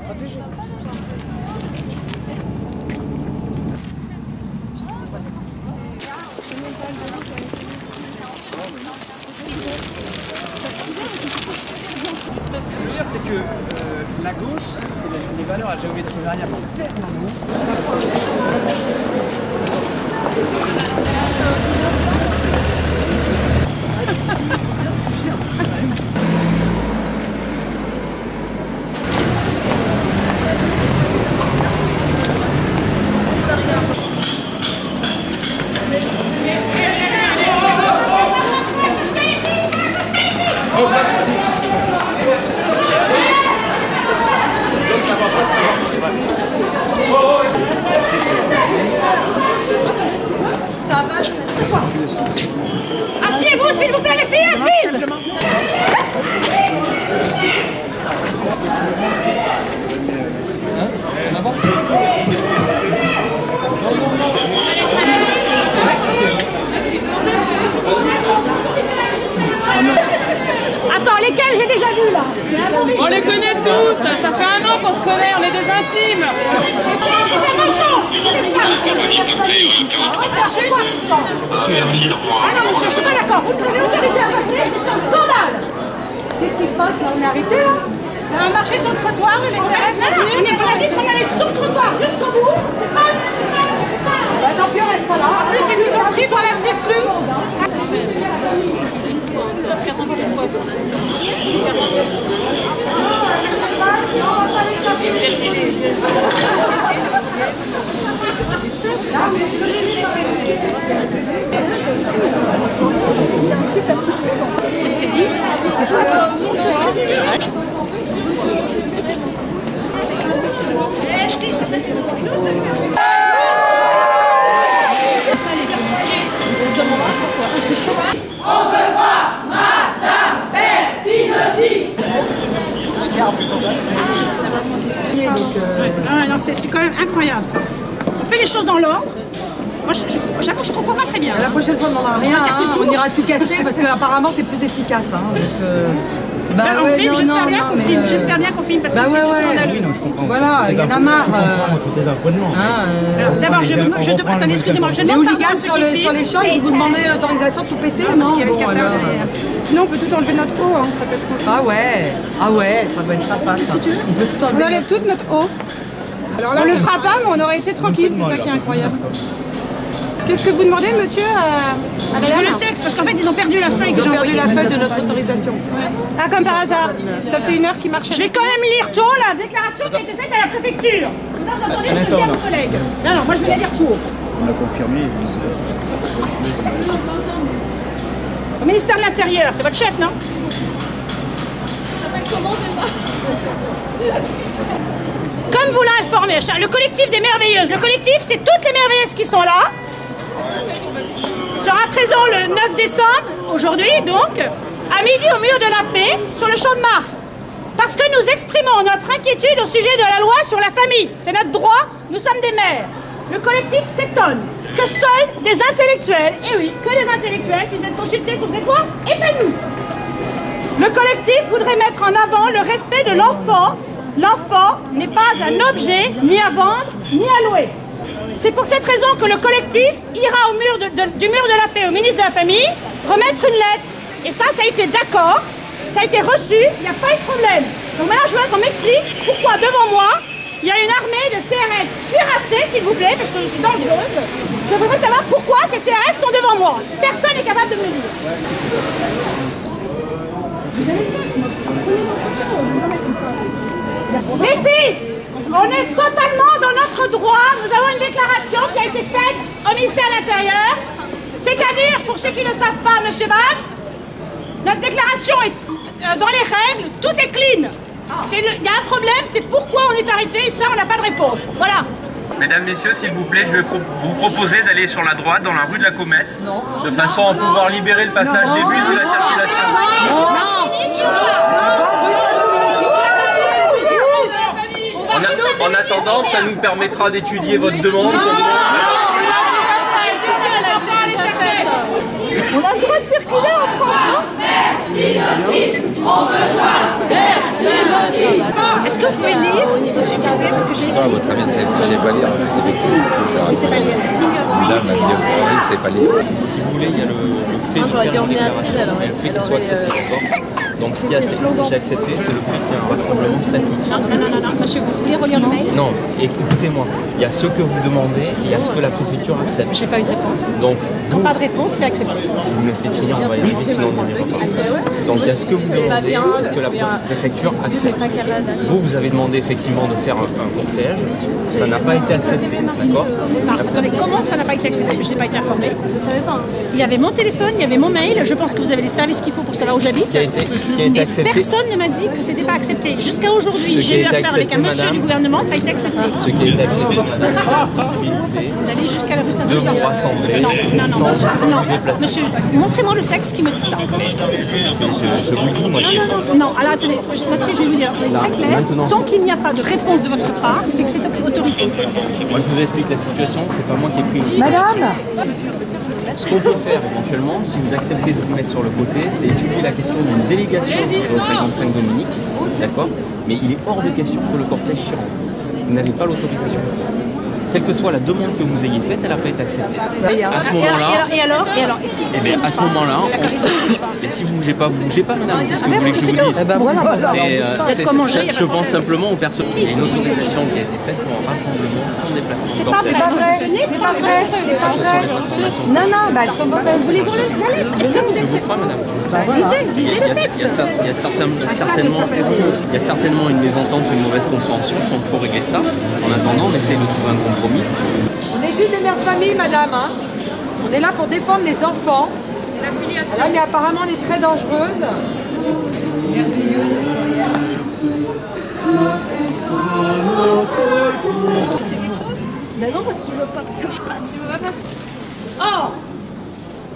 protéger. Ce que je veux dire, c'est que la gauche, c'est les valeurs à géométrie variable. Asseyez-vous, s'il vous plaît, les filles, assises. Attends, lesquels j'ai déjà vu là? On les connaît tous, ça fait 1 an qu'on se connaît, on est des intimes. C'est un mensonge. C'est quoi ce sport? Ah non, monsieur, je suis pas d'accord. Vous devez autoriser à passer, c'est un scandale. Qu'est-ce qui se passe là? On est arrêté là? On a marché sur le trottoir et les CRS sont venus. On a dit qu'on allait sur le trottoir jusqu'au bout. C'est pas. Bah tant pis, on reste pas là. En plus, ils nous ont pris par la petite rue. On veut voir Madame Bertinotti. Non, c'est quand même incroyable ça. On fait les choses dans l'ordre. Moi, j'avoue que je comprends pas très bien. La prochaine fois, on n'en a rien. On ira tout casser parce qu'apparemment, c'est plus efficace. On filme, j'espère bien qu'on filme. J'espère bien qu'on filme parce que c'est juste scandaleux. Voilà, il y en a marre. D'abord, attendez, excusez-moi, je Les demande hooligans pardon sur les champs, ils vous demandaient l'autorisation de tout péter, non? parce qu'il y avait le Qatar derrière. Sinon, on peut tout enlever notre eau, hein, ça peut être tranquille. Ah ouais, ça va être sympa. Qu'est-ce que tu veux? On peut tout On enlever. enlève toute notre eau. Alors là, On le fera pas, mais on aurait été tranquille, c'est ça qui est incroyable. Qu'est-ce que vous demandez, monsieur, à la dame? Le texte, parce qu'en fait, ils ont perdu la feuille que ils j'ai ont perdu envoyée. la feuille de notre autorisation. Ah, comme par hasard. Ça fait 1 heure qu'il marche. Je vais quand même lire tôt la déclaration qui a été faite à la préfecture. Vous entendez ce que dit mon collègue? Non, moi je vais la dire tout. On l'a confirmé. Au ministère de l'Intérieur, c'est votre chef, non? Comme vous l'a informé, le collectif des merveilleuses. Le collectif, c'est toutes les merveilleuses qui sont là. Sera présent le 9 décembre, aujourd'hui donc, à midi au mur de la paix, sur le Champ de Mars. Parce que nous exprimons notre inquiétude au sujet de la loi sur la famille. C'est notre droit, nous sommes des mères. Le collectif s'étonne que seuls des intellectuels, et oui, que les intellectuels puissent être consultés sur cette loi, et pas nous. Le collectif voudrait mettre en avant le respect de l'enfant. L'enfant n'est pas un objet, ni à vendre, ni à louer. C'est pour cette raison que le collectif ira au mur du mur de la paix au ministre de la Famille remettre une lettre. Et ça a été d'accord, ça a été reçu, il n'y a pas eu de problème. Donc maintenant, je voudrais qu'on m'explique pourquoi devant moi, il y a une armée de CRS cuirassés, s'il vous plaît, parce que je suis dangereuse. Je voudrais savoir pourquoi ces CRS sont devant moi. Personne n'est capable de me le dire. Les filles, on est totalement dans notre droit. Nous avons une déclaration qui a été faite au ministère de l'Intérieur. C'est-à-dire, pour ceux qui ne le savent pas, Monsieur Bax, notre déclaration est dans les règles, tout est clean. Il y a un problème, c'est pourquoi on est arrêté, et ça, on n'a pas de réponse. Voilà. Mesdames, Messieurs, s'il vous plaît, je vais vous proposer d'aller sur la droite dans la rue de la Comète, de façon à pouvoir libérer le passage des bus et la circulation. En attendant, ça nous permettra d'étudier votre demande. On a le droit de circuler en France, non? Est-ce que vous pouvez lire, monsieur Sylvestre, ce que j'ai écrit? Ah, très bien, je ne sais pas lire, j'étais vexé. Je sais pas lire. Là, ma vidéo, je ne sais pas lire. Si vous voulez, il y a le fait de faire une déclaration et le fait qu'elle soit acceptée, d'accord? Donc ce qui est j'ai accepté, c'est le fait qu'il y a un rassemblement statique. Non, monsieur, vous voulez relire le mail? Non, écoutez-moi, il y a ce que vous demandez et il y a ce que la préfecture accepte. J'ai pas eu de réponse. Donc, Quand pas de réponse, c'est accepté. si vous me laissez finir, on va y arriver, sinon on n'y arrivera pas. Donc il y a ce que vous demandez et ce que la préfecture accepte. Vous avez demandé effectivement de faire un cortège, ça n'a pas été accepté, d'accord? Non, attendez, comment ça n'a pas été accepté? Je n'ai pas été informée. Il y avait mon téléphone, il y avait mon mail. Je pense que vous avez les services qu'il faut pour savoir où j'habite. Ce qui a été accepté. Personne ne m'a dit que c'était pas accepté. Jusqu'à aujourd'hui, j'ai eu affaire avec un monsieur du gouvernement, ça a été accepté. Ce qui a été accepté, madame, c'est la possibilité D'aller jusqu'à la rue de Saint-Denis. vous rassembler Non, sans non, vous déplacer. monsieur, montrez-moi le texte qui me dit ça. Je vous le dis, moi, c'est Non, alors attendez, monsieur, je vais vous dire, très clair, maintenant. tant qu'il n'y a pas de réponse de votre part, c'est que c'est autorisé. Moi, je vous explique la situation, c'est pas moi qui ai pris une Madame, Ce qu'on peut faire éventuellement, si vous acceptez de vous mettre sur le côté, c'est étudier la question d'une délégation au 55 Dominique, d'accord? Mais il est hors de question que le cortège s'y rende. Vous n'avez pas l'autorisation. Quelle que soit la demande que vous ayez faite, elle n'a pas été acceptée. À ce moment-là, Et alors et si, eh bien, à ce moment-là, et si vous ne bougez pas, madame, qu'est-ce que vous voulez que je vous dise? Et, je pense simplement aux personnes. Il y a une autorisation qui a été faite pour un rassemblement sans déplacement. c'est pas vrai, c'est pas vrai, c'est pas vrai. non, bah, elles sont mauvaises. Vous voulez voir la lettre? Est-ce que vous Je vous acceptez? crois, madame. Lisez le texte. Il y a certainement une mésentente, une mauvaise compréhension. Je pense qu'il faut régler ça. En attendant, on essaye de trouver un compromis. On est juste des mères de famille, madame. Hein. On est là pour défendre les enfants. Là, mais apparemment, on est très dangereuse. Parce qu'il veut pas que je passe. Or,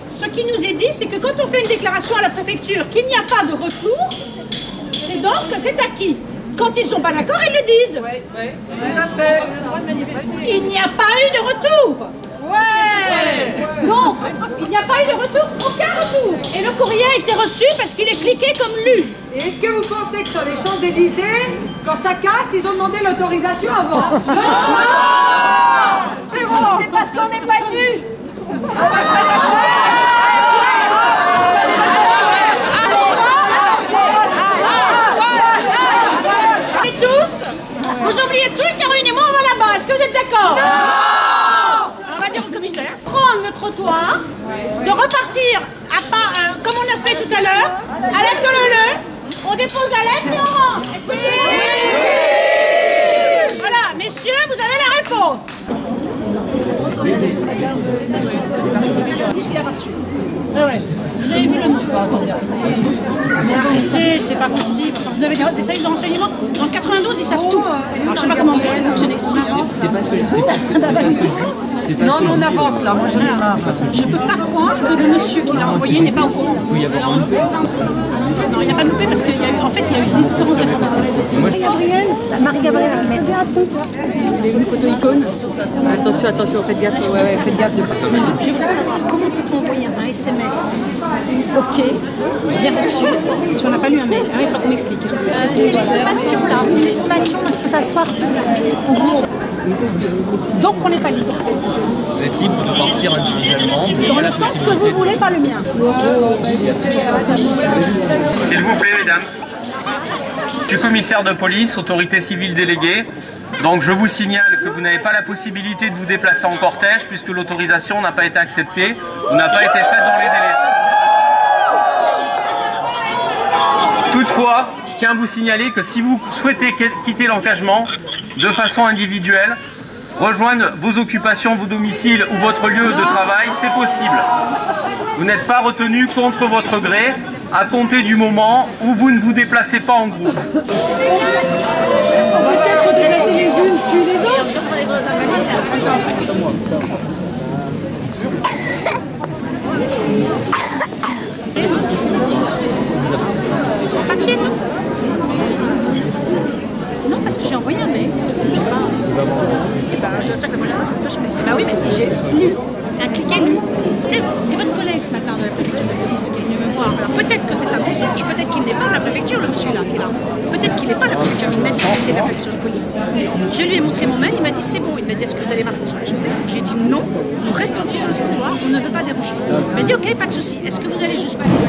ce qui nous est dit, c'est que quand on fait une déclaration à la préfecture qu'il n'y a pas de retour, c'est donc que c'est acquis. Quand ils ne sont pas d'accord, ils le disent. Il n'y a pas eu de retour. Donc, il n'y a pas eu de retour, aucun retour. Et le courrier a été reçu parce qu'il est cliqué comme lu. Et est-ce que vous pensez que sur les Champs-Élysées, quand ça casse, ils ont demandé l'autorisation avant? C'est parce qu'on n'est pas nus. Et tous, vous oubliez tout le réunissement, on va là-bas. Est-ce que vous êtes d'accord? Non. On va dire au commissaire, prendre le trottoir, de repartir comme on a fait tout à l'heure, à la Cololeux, on dépose la lettre et on rentre. Expliquez. Voilà, messieurs, vous avez la réponse. Qu'est-ce qu'il a pas reçu? Ouais. Vous avez vu le nom? Attendez, arrêtez, c'est pas possible. Vous avez des services de renseignement? Dans le 92, ils savent tout. Alors, je sais pas comment vous fonctionnez ici. C'est pas ce que je dis. Non, mais on avance là. Moi, je n'ai pas. Je peux pas croire que le monsieur qui l'a envoyé n'est pas au courant. Il peut y avoir un peu. Non, il n'y a pas de loupé parce qu'il y a eu, en fait, il y a eu différentes informations. Marie-Gabrielle, mais bien Une photo icône. Attention, faites gaffe. Faites gaffe de passer. Je voudrais savoir comment peut-on envoyer un SMS OK, bien reçu, si on n'a pas lu un mail. Ah, il faut qu'on m'explique. c'est les sommations là, c'est les sommations, donc il faut s'asseoir. Donc on n'est pas libre. Vous êtes libre de partir individuellement. Dans le sens que vous voulez, pas le mien. S'il vous plaît, mesdames. Je suis commissaire de police, autorité civile déléguée. Donc je vous signale que vous n'avez pas la possibilité de vous déplacer en cortège puisque l'autorisation n'a pas été acceptée ou n'a pas été faite dans les délais. Toutefois, je tiens à vous signaler que si vous souhaitez quitter l'engagement de façon individuelle, rejoindre vos occupations, vos domiciles ou votre lieu de travail, c'est possible. Vous n'êtes pas retenu contre votre gré à compter du moment où vous ne vous déplacez pas en groupe. Papier, non? Non, parce que j'ai envoyé un mail. C'est pas. Je sais que c'est pas je fais. Bah oui, mais j'ai lu. un clic élu. C'est votre collègue ce matin de la préfecture de police qui est venu me voir. Alors peut-être que c'est un mensonge, peut-être qu'il n'est pas de la préfecture, le monsieur là qui est là. Peut-être qu'il n'est pas de la préfecture, mais il m'a dit qu'il était de la préfecture de police. Je lui ai montré mon mail, il m'a dit c'est bon. Il m'a dit est-ce que vous allez marcher sur la chaussée? J'ai dit non, nous resterons sur le trottoir, on ne veut pas déranger. Il m'a dit ok, pas de souci. Est-ce que vous allez jusqu'au bout?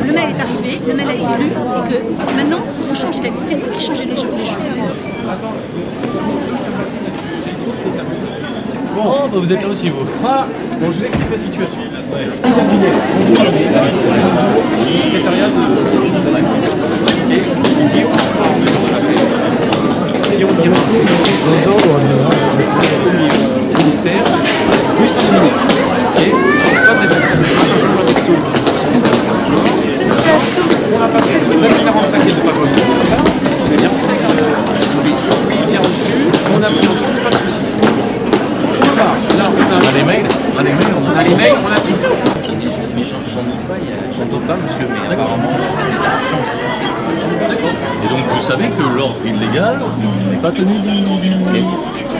Le mail est arrivé, le mail a été lu et que maintenant on change d'avis. C'est vous qui changez les choses. Bon, bah vous êtes là aussi vous. Ah, bon, je vous explique la situation. Ouais. Le secrétariat de la police au ministère, rue Saint-Dominique. On n'a pas fait le 45e de Pavlov. Est-ce que vous avez bien reçu ça? Oui, bien reçu. On a pris en compte, pas de souci. Là, on a les mails, on a tout. Mais j'en doute pas, monsieur, mais apparemment, D'accord. Et donc vous savez que l'ordre illégal n'est pas tenu du...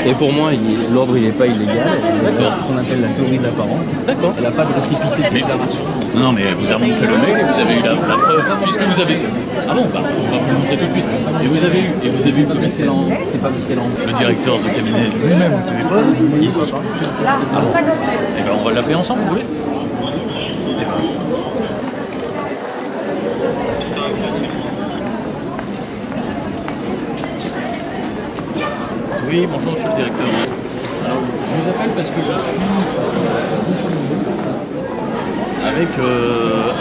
Et pour moi, l'ordre il n'est pas illégal. D'accord. C'est ce qu'on appelle la théorie de l'apparence. D'accord. Elle n'a pas de récépissé de déclaration. Non, mais vous avez montré le mail et vous avez eu la preuve, puisque vous avez... Ah bon, bah, on va vous montrer tout de suite. Et vous avez eu le commissaire, c'est pas parce qu'elle en... le directeur de cabinet lui-même au téléphone, ici. Là, Ah bon. Et ben on va l'appeler ensemble, vous voulez? Oui, bonjour monsieur le directeur. Alors, je vous appelle parce que je suis avec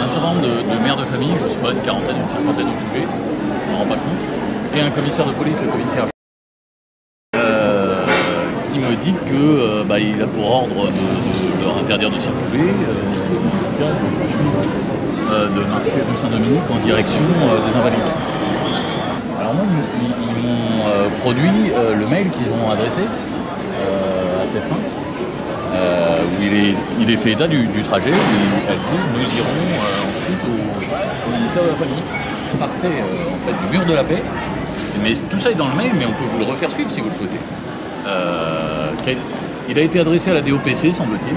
un certain nombre de mères de famille, je ne sais pas, une quarantaine, une cinquantaine de jugés, je ne me rends pas compte, et un commissaire de police, le commissaire qui me dit que il a pour ordre de leur interdire de circuler, de marcher rue Saint-Dominique en direction des Invalides. Alors moi, ils m'ont produit le mail qu'ils ont adressé à cette fin, où il est fait état du trajet, où elles disent nous irons ensuite au ministère de la Famille. Partez en fait du mur de la paix, mais tout ça est dans le mail, mais on peut vous le refaire suivre si vous le souhaitez. Il a été adressé à la DOPC, semble-t-il.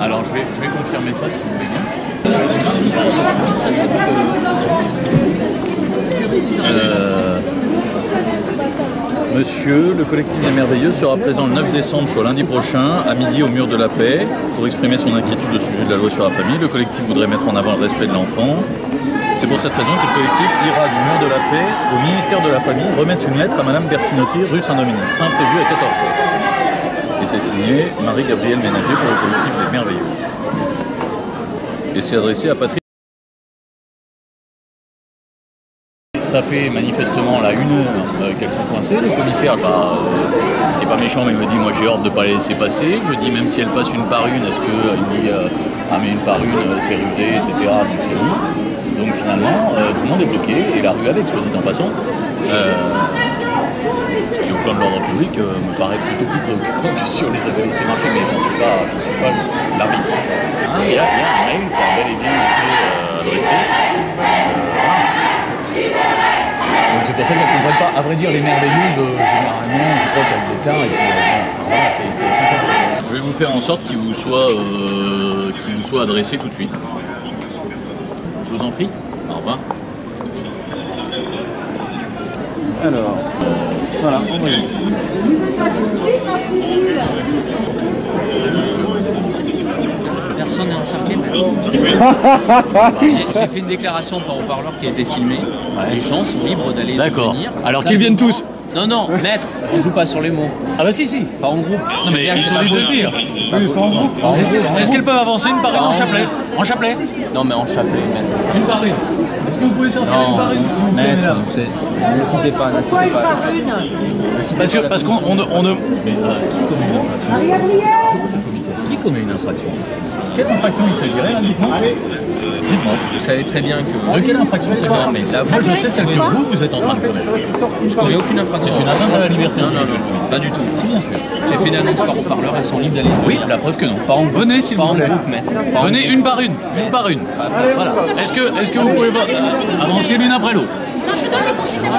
Alors je vais confirmer ça si vous voulez bien. Monsieur, le collectif des Merveilleux sera présent le 9 décembre, soit lundi prochain, à midi au mur de la paix, pour exprimer son inquiétude au sujet de la loi sur la famille. Le collectif voudrait mettre en avant le respect de l'enfant. C'est pour cette raison que le collectif ira du mur de la paix au ministère de la Famille remettre une lettre à Madame Bertinotti, rue Saint-Dominique. Fin prévue à 14h. Et c'est signé Marie-Gabrielle Ménager pour le collectif des Merveilleuses. Et c'est adressé à Patrick. Ça fait manifestement là 1 heure qu'elles sont coincées. Le commissaire n'est pas méchant, mais il me dit moi j'ai ordre de ne pas les laisser passer. Je dis même si elles passent une par une, est-ce qu'il dit mais une par une c'est rusé, etc. Donc c'est bon. Donc finalement tout le monde est bloqué et la rue avec, soit dit en passant. Ce qui au plan de l'ordre public me paraît plutôt plus préoccupant que si on les avait laissés marcher, mais j'en suis pas l'arbitre. Il y a un mail qui a bel et bien été adressé. Donc c'est pour ça qu'elles ne comprennent pas. À vrai dire, les merveilleuses, généralement, je crois qu'elles déclarent et puis voilà, c'est sympa. Je vais vous faire en sorte qu'il vous soit adressé tout de suite. Je vous en prie. Au revoir. Alors, voilà, envoyez. Personne n'est encerclé, maître. J'ai fait une déclaration par haut-parleur qui a été filmée. Ouais. Les gens sont libres d'aller venir. Alors qu'ils viennent tous. Non, maître, on joue pas sur les mots. Ah bah si. Pas en groupe. Non mais ils sont libres de le dire. Oui, pas en groupe. Est-ce qu'elles peuvent avancer une par une en chapelet? En chapelet? Non mais en chapelet, maître. Une par une. Est-ce que vous pouvez sortir une par une s'il vous plaît? Maître, n'incitez pas. Parce qu'on ne... Mais qui commet une infraction? Qui commet une infraction? Quelle infraction il s'agirait là, dites-moi? Dites-moi. Vous savez très bien que... De quelle infraction s'agirait? Mais là, moi je sais celle que vous êtes en train de commettre. Je connais aucune infraction. C'est une atteinte à la liberté. Non, pas du tout. Si, bien sûr. J'ai fait une annonce par haut-parleur, elles sont libres d'aller. Oui, la preuve que non. Venez s'il vous plaît. Pas en groupe, maître. Venez une par une. Une par une. Voilà. Est-ce que vous pouvez avancer l'une après l'autre? Non, je donne les consignes.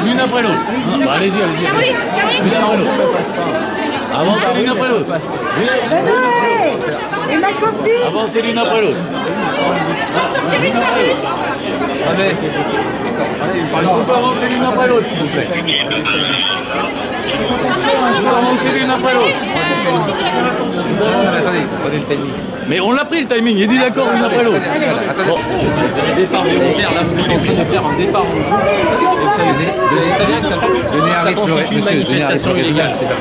L'une après l'autre. Bah, allez-y, allez-y. Caroline, L'une après l'autre. Avancez l'une après l'autre. Et ma copine. Avancez l'une après l'autre. sortir une parole. Est-ce qu'on peut avancer l'une après l'autre, s'il vous plaît? On peut avancer l'une après l'autre. Attendez, prenez le timing. Mais on l'a pris le timing, il dit d'accord l'une après l'autre. Bon. Départ volontaire, là vous êtes en train de faire un départ volontaire. Donnez un rythme raisonnable, c'est pas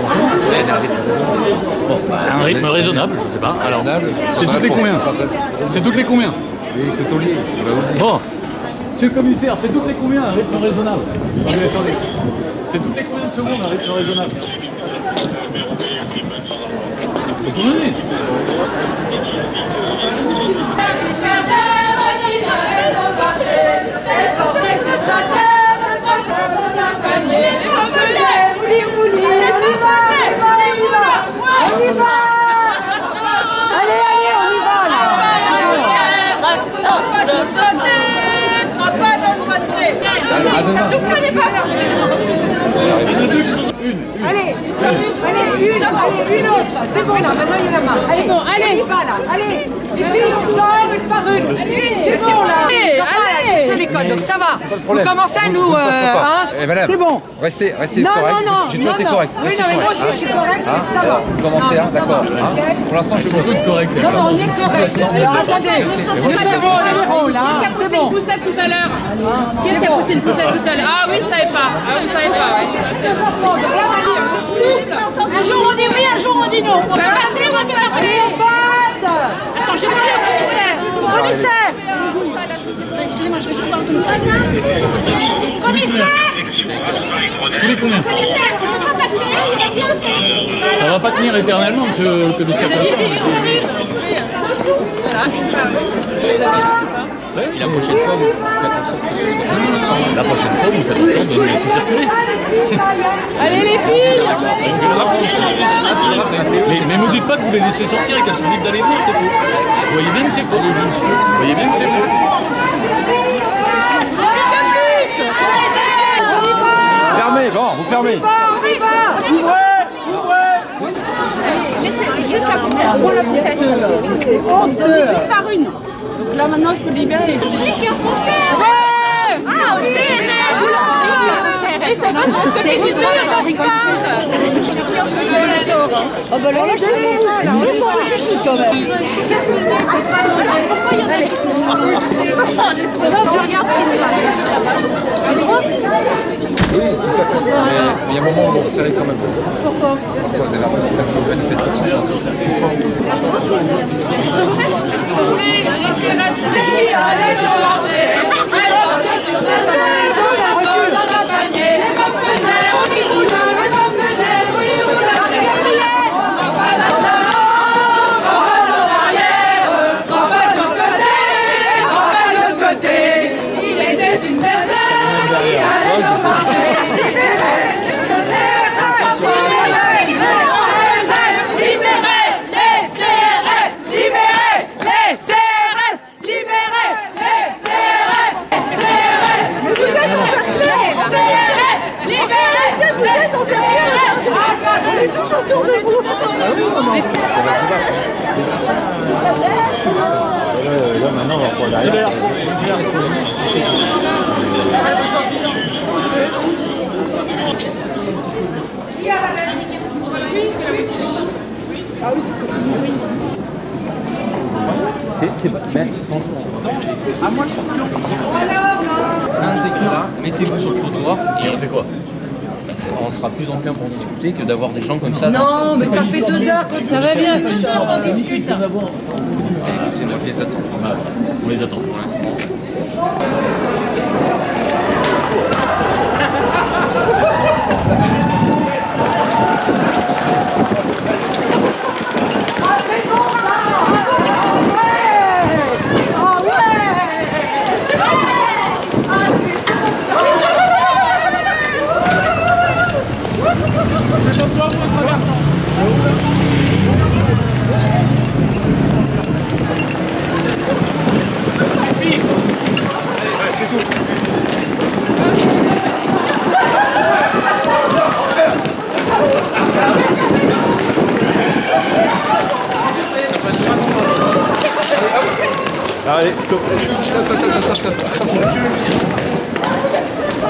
Bon, un rythme raisonnable, je sais pas. Alors, c'est toutes les combien? C'est toutes les combien? Bon, monsieur le commissaire, c'est toutes les combien un rythme raisonnable? Attendez. C'est toutes les combien de secondes un rythme raisonnable? Faut tout donner. Une autre, c'est bon là, maintenant il y en a marre. Allez, bon, allez. On y va là, allez. J'ai pris ensemble une par une. C'est bon là. Allez, chercher l'école, donc ça va. Vous commencez à nous. C'est bon. Restez Non, correct. non, non. J'ai toujours été correct. Oui, non, mais moi aussi je suis correct, mais ça va. Vous commencez, d'accord. Pour l'instant, je suis Toutes correctes. Non, non, on est correct. Alors attendez, nous savons les rôles, hein. C'est bon. Une poussette tout à l'heure. Qu'est-ce qui a poussé une poussette tout à l'heure? Ah oui, je savais pas. Ah, vous savez pas, oui. Un jour on dit oui, un jour on dit non. On va passer ou on va pas passer? On passe. Attends, je vais aller au commissaire. Commissaire. Excusez-moi, je vais juste voir le commissaire. Commissaire. Tous les combien? Commissaire, on ne peut pas passer. Vas-y, Ça va pas tenir éternellement, monsieur le commissaire. Et la prochaine fois, vous faites en sorte que ce soit. La prochaine fois, vous faites en sorte de nous laisser circuler. Allez les filles. Mais me dites pas que vous les laissez sortir et qu'elles sont libres d'aller venir, c'est faux. Vous voyez bien que c'est faux. Vous voyez bien que c'est faux. Fermez, bon, vous fermez. On y va. Laissez juste la poussette. Prends la poussette. C'est bon. on nous a dit une par une. Donc là maintenant il faut libérer. Tu dis qu'il y a un faussaire. Ah, au CNS. C'est du tout, on rigole. Oh bah alors là, je suis chouchou quand même. Je regarde ce qui se passe. J'ai le droit? Oui, tout à fait. Mais il y a un moment où on serrait quand même. Pourquoi? Pourquoi vous avez lancé cette manifestation? Est-ce que vous voulez essayer de aller au marché? Alors, sur cette maison, ça recule dans un panier. Les pommes faisaient, on y roule. Les pommes faisaient, on y roule. On va l'avant, on va en arrière. On va sur le côté, on va de l'autre côté. Il était une bergère qui allait au marché. Libérée sur ce terre, libérez les CRS, libérez les CRS, libérez les CRS, CRS, vous êtes encerclés, CRS, libérez, vous êtes encerclés, on est tout autour de vous. Là maintenant on va reprendre derrière. C'est pas bête, franchement. À moi le là, mettez-vous sur le trottoir Et on fait quoi? on sera plus enclin pour discuter que d'avoir des gens comme ça. Non, mais ça fait 2 heures qu'on ça va bien. 2 heures qu'on discute. Écoutez, moi je les attends. On les attend. Pour l'instant. C'est tout. Allez, stop.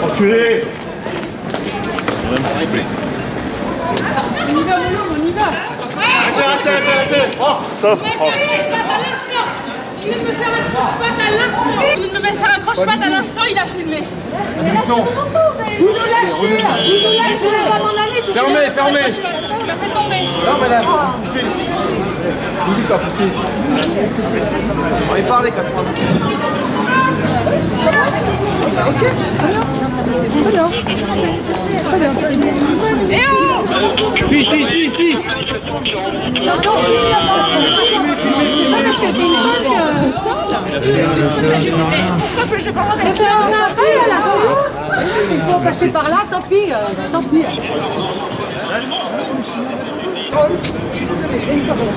Enculé. S'il vous plaît. On y va, mon homme, on y va. Arrêtez. Oh, sauf. Il venait de me faire un croche-patte à l'instant, il a filmé. Non. Vous nous lâchez, on va m'en aller. Fermez. Il m'a fait tomber. Non, madame, poussez. Vous dites pas pousser. On va y parler quand même. Ok. Et oh. Si. C'est pas parce que c'est une bonne... Il faut passer par là, tant pis. Je suis désolé, il y a une parole.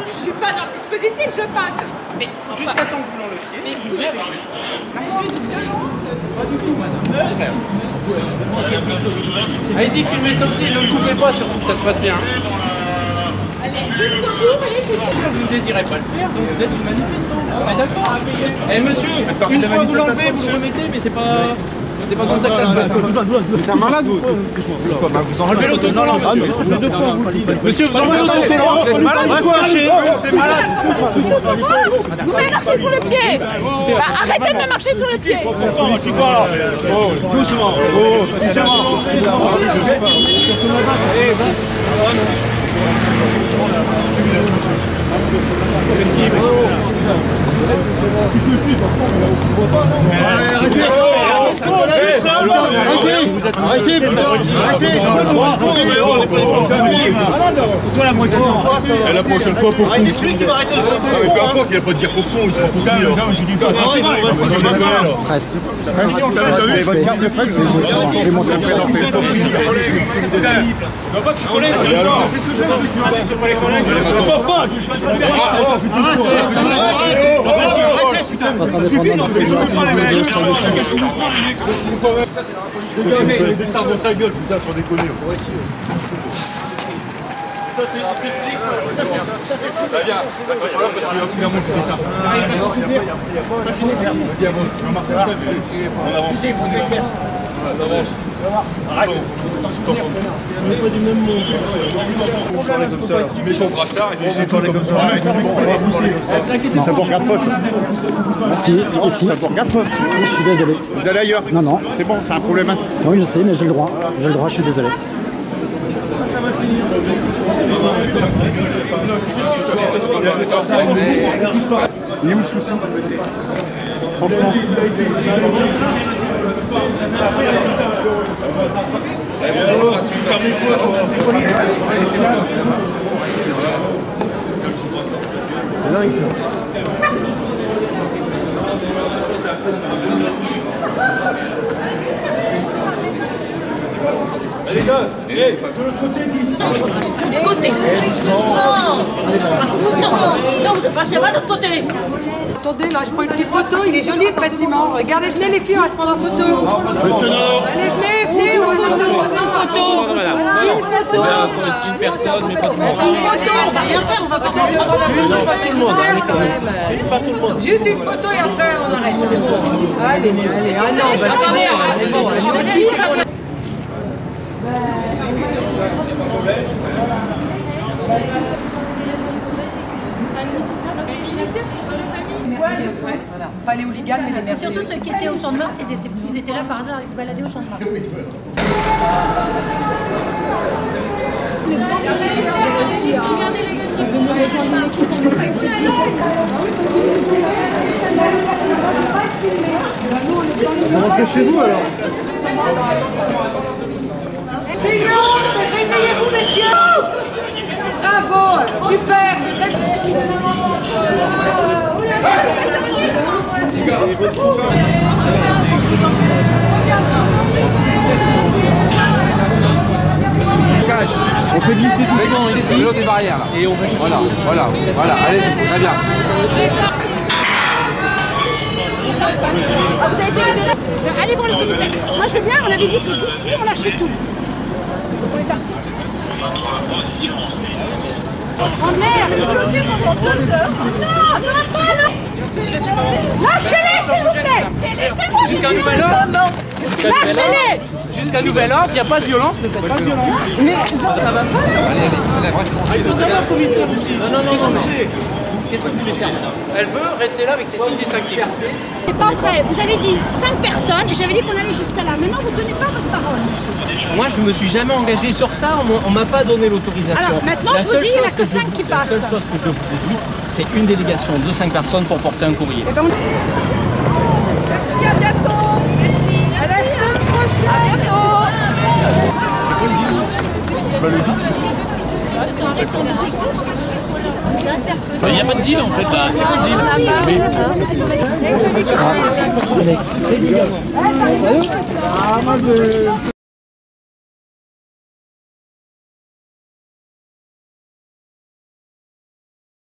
Je suis pas dans le dispositif, je passe. Mais jusqu'à temps que vous l'enleviez. Mais vous avez pas du tout, madame. Allez-y, filmez ça aussi, ne me coupez pas, surtout que ça se passe bien. allez, jusqu'au bout, allez, jusqu'au bout. Vous ne désirez pas le faire, donc vous êtes une manifestante. On est d'accord. Eh monsieur, une fois vous l'enlevez, vous le remettez, mais c'est pas... C'est pas comme ça que ça se passe. T'es un malade ou quoi? Vous enlevez l'autocollant, monsieur. Monsieur, vous enlevez l'autocollant. T'es malade ou quoi? T'es malade. Vous m'avez marché sur le pied. Arrêtez de me marcher sur le pied. Je suis pas là. Doucement. Arrêtez, la moitié. La prochaine fois, pour arrêtez celui qui va arrêter. Peu importe, il a pas de dire pauvre con, il se fout de non, j'ai dit presse. Votre carte de presse, je vais montrer présenter. Pas que tu connais, fais ce que je veux, tu m'as dit sur les collègues. Pauvre pas, je vais pas te faire. Arrêtez, putain. Ça suffit, non, mais je comprends les mecs. Ça, c'est la police. Des tards dans ta gueule, putain, sans déconner. Ça, c'est Félix. Ça, c'est Félix. Bah, viens. Voilà, parce qu'il va fouiller à mon jeu d'état. Il va s'en souvenir. Pas fini, c'est fini. Si, avant, tu vas marquer un peu. On avance. Si, vous devez faire. On avance. Arrête. T'en souvenir. On n'est pas du même monde. Comme ça, tu mets son brassard et tu essaies de parler comme ça. On va pousser. Ça vous regarde pas, ça. Si. Ça vous regarde pas. Je suis désolé. Vous allez ailleurs? Non. C'est bon, c'est un problème. Oui, je sais, mais j'ai le droit. Je suis désolé. Il est où le souci? Franchement. Les gars, de l'autre côté d'ici. Côté. Non, je passais pas de l'autre côté. Attendez, là, je prends une petite photo. Il est joli ce bâtiment. Regardez, venez les filles, on va se prendre en photo. Allez, venez, on va se prendre en photo. Une personne, mais pas tout le monde. Une photo, on va rien faire, on va pas faire juste une photo et après on arrête. Allez. Ah non, c'est bon. Voilà. Pas les hooligans, mais les merveilleux. Surtout ceux qui étaient au Champ de Mars, ils étaient là par hasard, ils se baladaient au Champ de Mars. On rentre chez vous alors. C'est une honte, réveillez-vous messieurs. Bravo, super. On fait glisser doucement ici. Le long des barrières là. Et on va... Voilà. Allez, très bien. Allez voir le commissaire. Moi je veux bien, on avait dit que d'ici on lâchait tout. Oh merde! Pendant 2 heures. Non, ça va pas, non. Lâchez-les, s'il vous plaît. Laissez-moi. Jusqu'à nouvel ordre. Lâchez-les. Jusqu'à nouvel ordre, il n'y a pas de violence, ne faites pas de violence. Mais ça va pas. Il faut savoir, commissaire, aussi. Non. Qu'est-ce que vous voulez faire, madame? Elle veut rester là avec ses 6 distinctifs. C'est pas vrai. Vous avez dit 5 personnes et j'avais dit qu'on allait jusqu'à là. Maintenant, vous ne donnez pas votre parole. Moi, je me suis jamais engagé sur ça. On m'a pas donné l'autorisation. Alors, maintenant, je vous dis, il n'y en a que 5 qui passent. La seule chose que je vous ai dite, c'est une délégation de 5 personnes pour porter un courrier. Eh ben, Tiens, à bientôt. Merci. À la semaine prochaine. À bientôt. C'est quoi le deal? Il n'y a pas de deal en fait là, c'est quoi le deal? Allez.